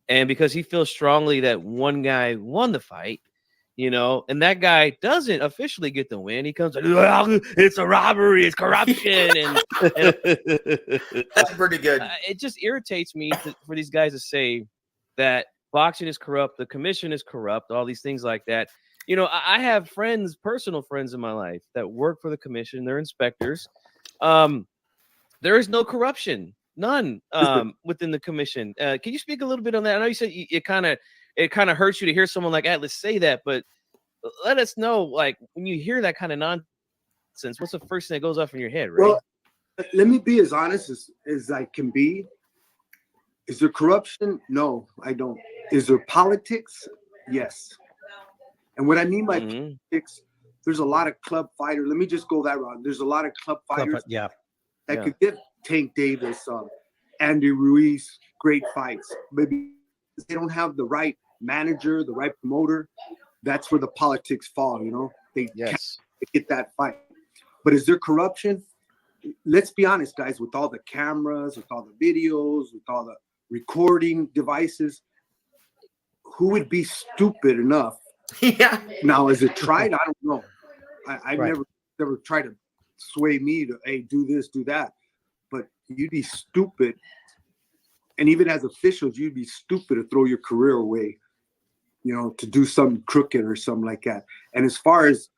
S4: and because he feels strongly that one guy won the fight, and that guy doesn't officially get the win. He comes like, it's a robbery, it's corruption, and
S3: that's pretty good.
S4: It just irritates me for these guys to say that boxing is corrupt, the commission is corrupt, all these things like that. I have personal friends in my life that work for the commission. They're inspectors. There is no corruption, none within the commission. Can you speak a little bit on that? I know you said it kind of hurts you to hear someone like Atlas say that, but let us know, like, when you hear that kind of nonsense, what's the first thing that goes off in your head, right?
S6: Well, let me be as honest as I can be. Is there corruption? No, I don't. Is there politics? Yes. And what I mean by politics, there's a lot of club fighters. Let me just go that route. There's a lot of club fighters that could get Tank Davis, Andy Ruiz, great fights. Maybe they don't have the right manager, the right promoter. That's where the politics fall, They can't get that fight. But is there corruption? Let's be honest, guys, with all the cameras, with all the videos, with all the recording devices, who would be stupid enough?
S3: Yeah.
S6: Now, is it tried? I don't know. I've never tried to sway me to, hey, do this, do that. But you'd be stupid. And even as officials, you'd be stupid to throw your career away, to do something crooked or something like that. And as far as,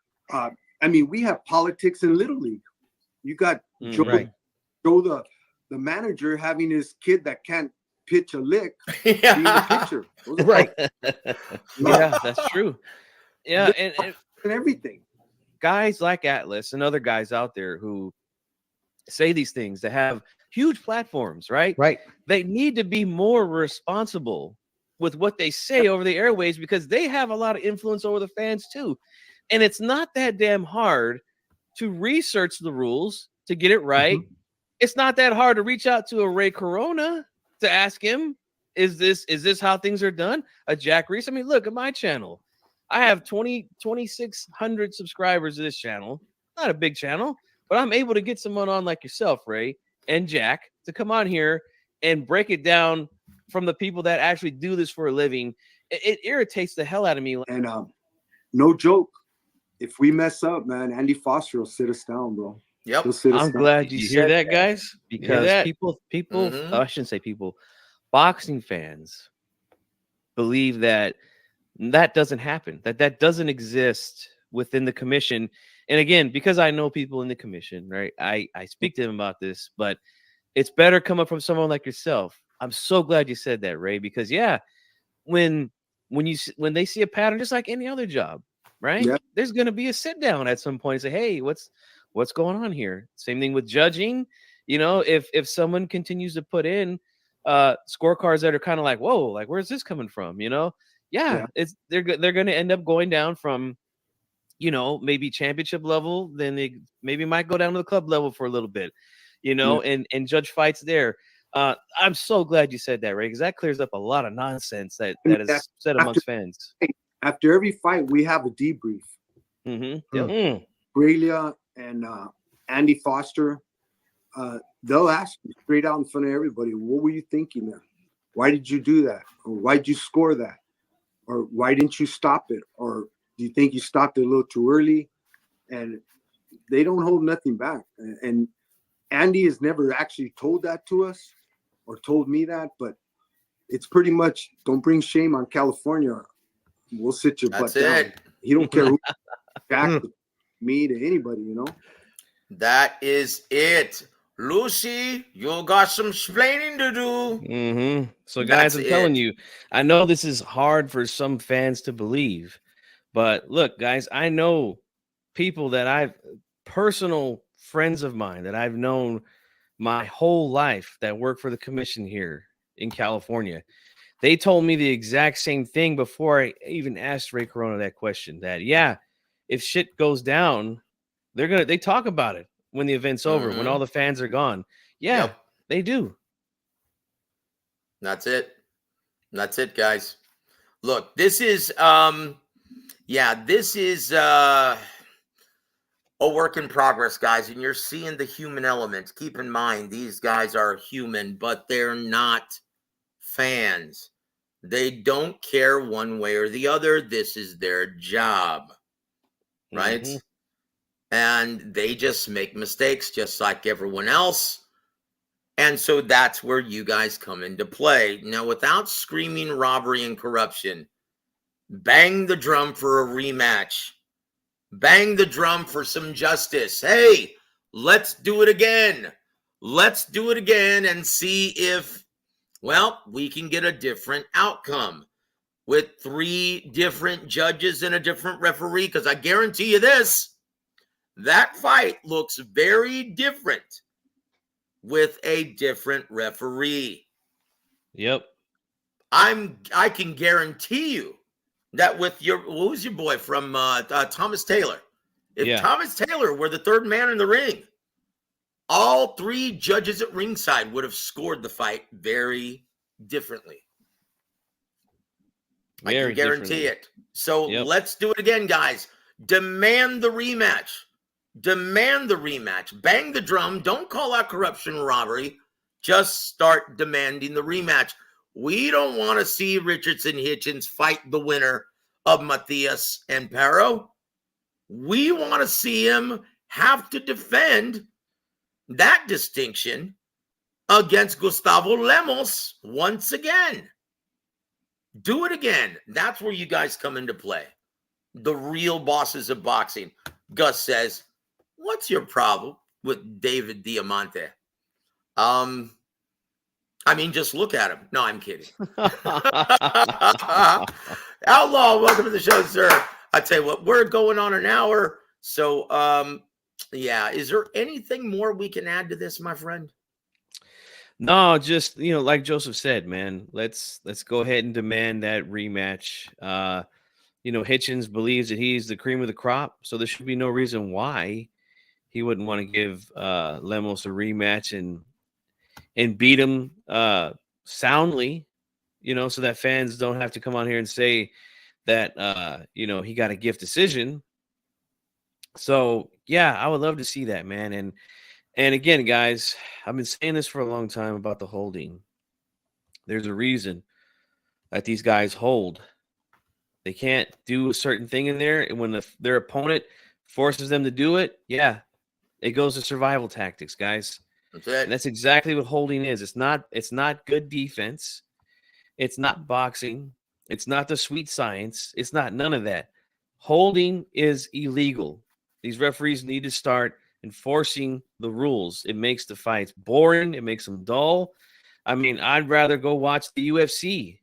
S6: we have politics in Little League. You got Joe, the manager, having his kid that can't pitch a lick being the pitcher.
S4: Right. Yeah, that's true. Yeah, and
S6: everything.
S4: Guys like Atlas and other guys out there who say these things that have huge platforms, right?
S7: Right.
S4: They need to be more responsible with what they say over the airways, because they have a lot of influence over the fans too. And it's not that damn hard to research the rules to get it right. Mm-hmm. It's not that hard to reach out to a Ray Corona to ask him, is this how things are done? A Jack Reese. I mean, look at my channel. I have 2,600 subscribers to this channel. Not a big channel, but I'm able to get someone on like yourself, Ray, and Jack, to come on here and break it down from the people that actually do this for a living. It irritates the hell out of me.
S6: And no joke, if we mess up, man, Andy Foster will sit us down, bro.
S3: Yep.
S4: I'm glad you hear that, guys, because people,
S3: Mm-hmm.
S4: I shouldn't say people, boxing fans believe that doesn't happen, that doesn't exist within the commission. And again, because I know people in the commission, right? I speak to them about this, but it's better coming from someone like yourself I'm so glad you said that, Ray, because when they see a pattern, just like any other job, right?
S6: Yeah.
S4: There's going to be a sit down at some point and say, hey, what's going on here? Same thing with judging. If someone continues to put in scorecards that are kind of like, whoa, like where's this coming from? It's they're going to end up going down from maybe championship level, then they maybe might go down to the club level for a little bit, and judge fights there. I'm so glad you said that, Ray, because that clears up a lot of nonsense that is said amongst fans.
S6: After every fight, we have a debrief.
S4: Mm-hmm. Yep.
S6: Australia and Andy Foster, they'll ask you straight out in front of everybody, what were you thinking there? Why did you do that? Or why did you score that? Or why didn't you stop it? Or do you think you stopped it a little too early? And they don't hold nothing back. And Andy has never actually told that to us or told me that, but it's pretty much, don't bring shame on California. We'll sit your butt down. He don't care who Jack, me, to anybody,
S3: That is it. Lucy, you got some explaining to do.
S4: Mm-hmm. So, guys, I'm telling you, I know this is hard for some fans to believe, but look, guys, I know people that personal friends of mine that I've known my whole life that work for the commission here in California. They told me the exact same thing before I even asked Ray Corona that question, that, if shit goes down, they talk about it when the event's over, when all the fans are gone. They do.
S3: That's it. That's it, guys. Look, this is a work in progress, guys, and you're seeing the human element. Keep in mind, these guys are human, but they're not fans. They don't care one way or the other. This is their job, right? Mm-hmm. And they just make mistakes just like everyone else. And so that's where you guys come into play. Now, without screaming robbery and corruption, bang the drum for a rematch. Bang the drum for some justice. Hey, let's do it again. Let's do it again and see if, we can get a different outcome with 3 different judges and a different referee. Because I guarantee you this, that fight looks very different with a different referee.
S4: Yep.
S3: I can guarantee you that with who's your boy from Thomas Taylor? If Thomas Taylor were the 3rd man in the ring, all 3 judges at ringside would have scored the fight very differently. I can guarantee it. So let's do it again, guys. Demand the rematch. Demand the rematch. Bang the drum. Don't call out corruption and robbery. Just start demanding the rematch. We don't want to see Richardson Hitchins fight the winner of Matthias and Perro. We want to see him have to defend that distinction against Gustavo Lemos once again. Do it again. That's where you guys come into play. The real bosses of boxing. Gus says, what's your problem with David Diamante? Just look at him. No, I'm kidding. Outlaw, welcome to the show, sir. I tell you what, we're going on an hour. So, is there anything more we can add to this, my friend?
S4: No, just, like Joseph said, man, let's go ahead and demand that rematch. Hitchens believes that he's the cream of the crop, so there should be no reason why he wouldn't want to give Lemos a rematch and beat him soundly, so that fans don't have to come on here and say that he got a gift decision. So I would love to see that, man. And again, guys, I've been saying this for a long time about the holding. There's a reason that these guys hold. They can't do a certain thing in there, and when their opponent forces them to do it, it goes to survival tactics, guys.
S3: That's it.
S4: And that's exactly what holding is. It's not good defense. It's not boxing. It's not the sweet science. It's not none of that. Holding is illegal. These referees need to start enforcing the rules. It makes the fights boring. It makes them dull. I mean, I'd rather go watch the UFC.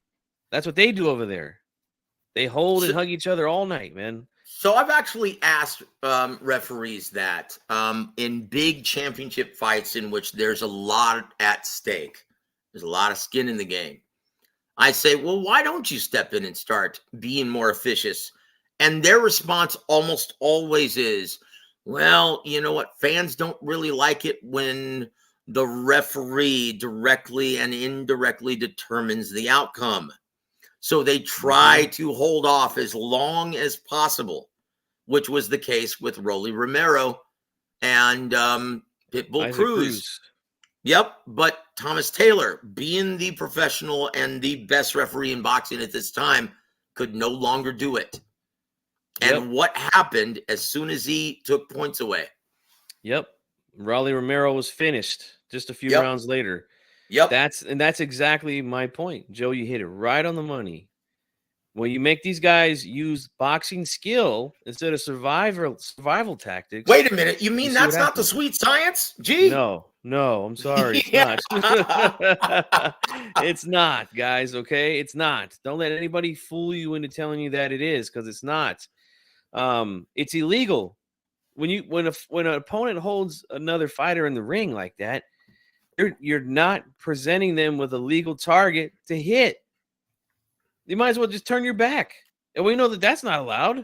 S4: That's what they do over there. They hold and hug each other all night, man.
S3: So I've actually asked referees that in big championship fights in which there's a lot at stake, there's a lot of skin in the game. I say, well, why don't you step in and start being more officious? And their response almost always is, well, you know what? Fans don't really like it when the referee directly and indirectly determines the outcome. So they try to hold off as long as possible, which was the case with Rolly Romero and Pitbull Cruz. Yep. But Thomas Taylor, being the professional and the best referee in boxing at this time, could no longer do it. And what happened as soon as he took points away?
S4: Yep. Rolly Romero was finished just a few rounds later.
S3: Yep.
S4: That's exactly my point. Joe, you hit it right on the money. When you make these guys use boxing skill instead of survival tactics.
S3: Wait a minute. You mean that's not the sweet science? Gee.
S4: No, I'm sorry. It's not. It's not, guys. Okay. It's not. Don't let anybody fool you into telling you that it is, because it's not. It's illegal. When an opponent holds another fighter in the ring like that, you're not presenting them with a legal target to hit. You might as well just turn your back. And we know that that's not allowed.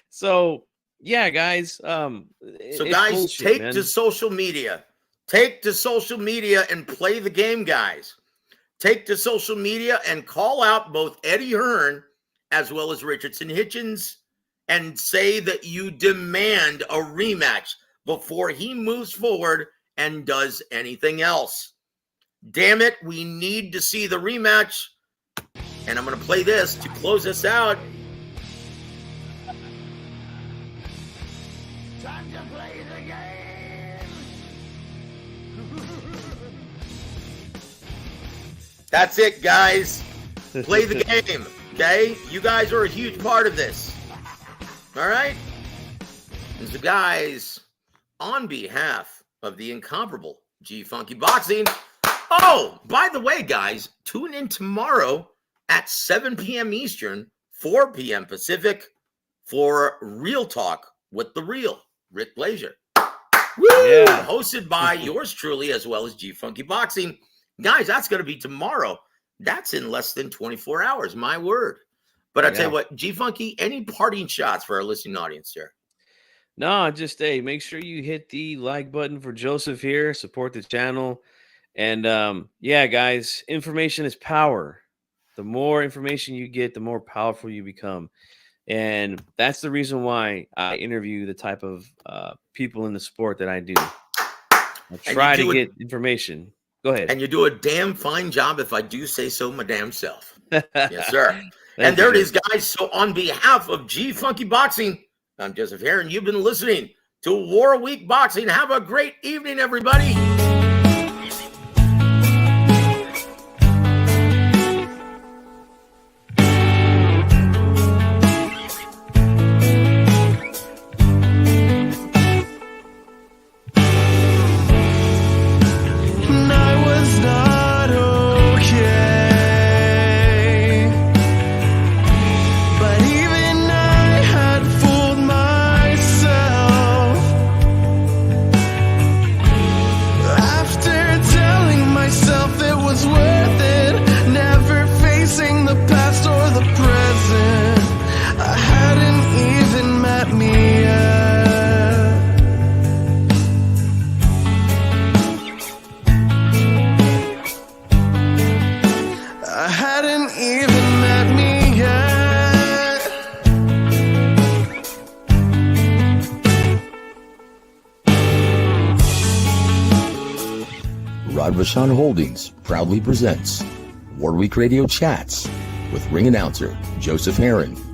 S4: So, yeah, guys.
S3: So, guys, bullshit, take to social media. Take to social media and play the game, guys. Take to social media and call out both Eddie Hearn as well as Richardson Hitchins and say that you demand a rematch before he moves forward and does anything else. Damn it, we need to see the rematch. And I'm going to play this to close us out.
S1: Time to play the game.
S3: That's it, guys. Play the game, okay? You guys are a huge part of this. All right? And so, guys, on behalf of the incomparable G-Funky Boxing, oh, by the way, guys, tune in tomorrow at 7 p.m. Eastern, 4 p.m. Pacific for Real Talk with the Real, Rick Blazer. Woo! Yeah. Hosted by yours truly, as well as G-Funky Boxing. Guys, that's going to be tomorrow. That's in less than 24 hours, my word. But I tell you what, G-Funky, any parting shots for our listening audience here?
S4: No, just, hey, make sure you hit the like button for Joseph here. Support the channel. And, yeah, guys, information is power. The more information you get, the more powerful you become. And that's the reason why I interview the type of people in the sport that I do. I try to get information. Go ahead.
S3: And you do a damn fine job, if I do say so my damn self. Yes, sir. And there it is, guys. So on behalf of G-Funky Boxing, I'm Joseph Heron. You've been listening to War Week Boxing. Have a great evening, everybody.
S2: Rashawn Holdings proudly presents War Week Radio Chats with ring announcer Joseph Heron.